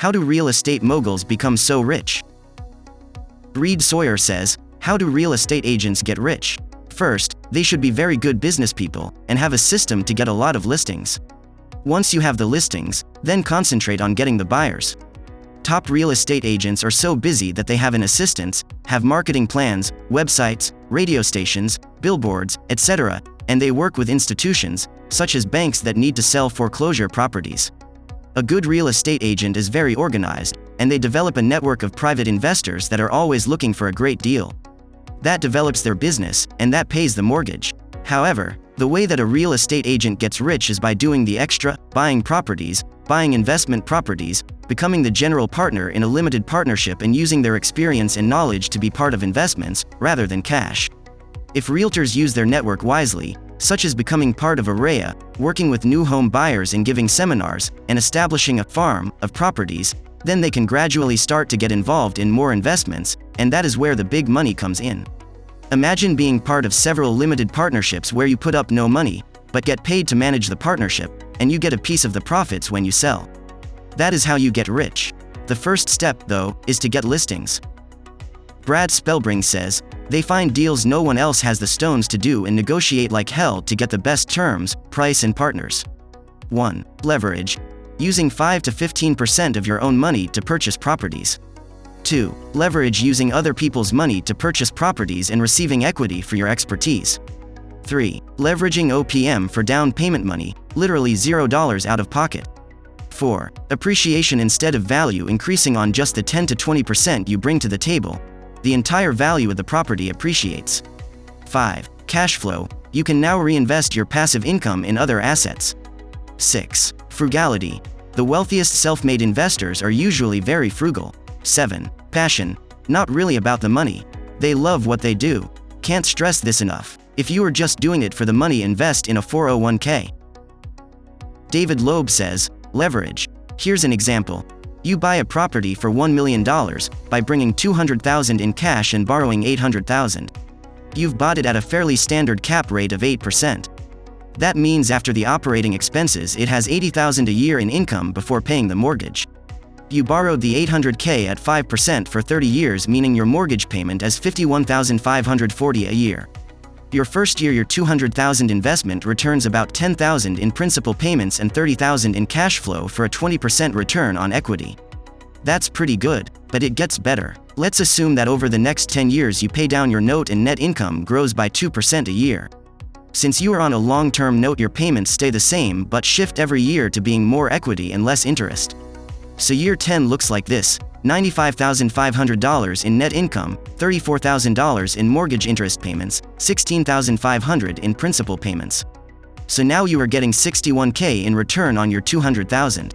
How do real estate moguls become so rich? Reed Sawyer says, how do real estate agents get rich? First, they should be very good business people and have a system to get a lot of listings. Once you have the listings, then concentrate on getting the buyers. Top real estate agents are so busy that they have an assistant, have marketing plans, websites, radio stations, billboards, etc., and they work with institutions, such as banks that need to sell foreclosure properties. A good real estate agent is very organized, and they develop a network of private investors that are always looking for a great deal. That develops their business, and that pays the mortgage. However, the way that a real estate agent gets rich is by doing the extra, buying properties, buying investment properties, becoming the general partner in a limited partnership and using their experience and knowledge to be part of investments, rather than cash. If realtors use their network wisely, such as becoming part of a REIA, working with new home buyers and giving seminars, and establishing a farm of properties, then they can gradually start to get involved in more investments, and that is where the big money comes in. Imagine being part of several limited partnerships where you put up no money, but get paid to manage the partnership, and you get a piece of the profits when you sell. That is how you get rich. The first step, though, is to get listings. Brad Spellbring says, they find deals no one else has the stones to do and negotiate like hell to get the best terms, price and partners. 1. Leverage. Using 5 to 15% of your own money to purchase properties. 2. Leverage using other people's money to purchase properties and receiving equity for your expertise. 3. Leveraging OPM for down payment money, literally $0 out of pocket. 4. Appreciation instead of value increasing on just the 10 to 20% you bring to the table. The entire value of the property appreciates. 5. Cash flow. You can now reinvest your passive income in other assets. 6. Frugality. The wealthiest self-made investors are usually very frugal. 7. Passion. Not really about the money. They love what they do. Can't stress this enough. If you are just doing it for the money, invest in a 401k. David Loeb says, leverage. Here's an example. You buy a property for $1 million by bringing $200,000 in cash and borrowing $800,000. You've bought it at a fairly standard cap rate of 8%. That means after the operating expenses it has $80,000 a year in income before paying the mortgage. You borrowed the $800K at 5% for 30 years, meaning your mortgage payment is $51,540 a year. Your first year your $200,000 investment returns about $10,000 in principal payments and $30,000 in cash flow for a 20% return on equity. That's pretty good, but it gets better. Let's assume that over the next 10 years you pay down your note and net income grows by 2% a year. Since you are on a long-term note, your payments stay the same but shift every year to being more equity and less interest. So year 10 looks like this: $95,500 in net income, $34,000 in mortgage interest payments, $16,500 in principal payments. So now you are getting $61K in return on your $200,000.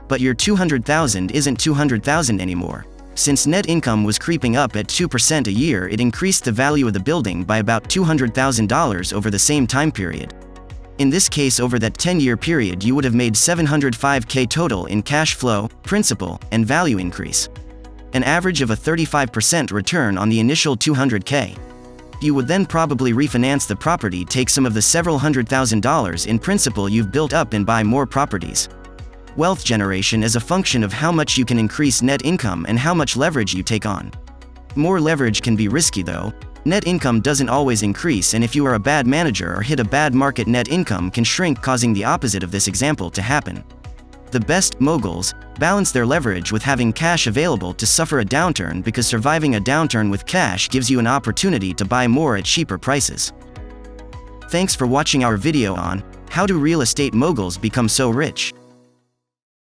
But your $200,000 isn't $200,000 anymore. Since net income was creeping up at 2% a year, it increased the value of the building by about $200,000 over the same time period. In this case, over that 10-year period you would have made $705K total in cash flow, principal, and value increase. An average of a 35% return on the initial $200K. You would then probably refinance the property, take some of the several $100,000 in principal you've built up and buy more properties. Wealth generation is a function of how much you can increase net income and how much leverage you take on. More leverage can be risky though. Net income doesn't always increase, and if you are a bad manager or hit a bad market, net income can shrink, causing the opposite of this example to happen. The best moguls balance their leverage with having cash available to suffer a downturn, because surviving a downturn with cash gives you an opportunity to buy more at cheaper prices. Thanks for watching our video on how do real estate moguls become so rich.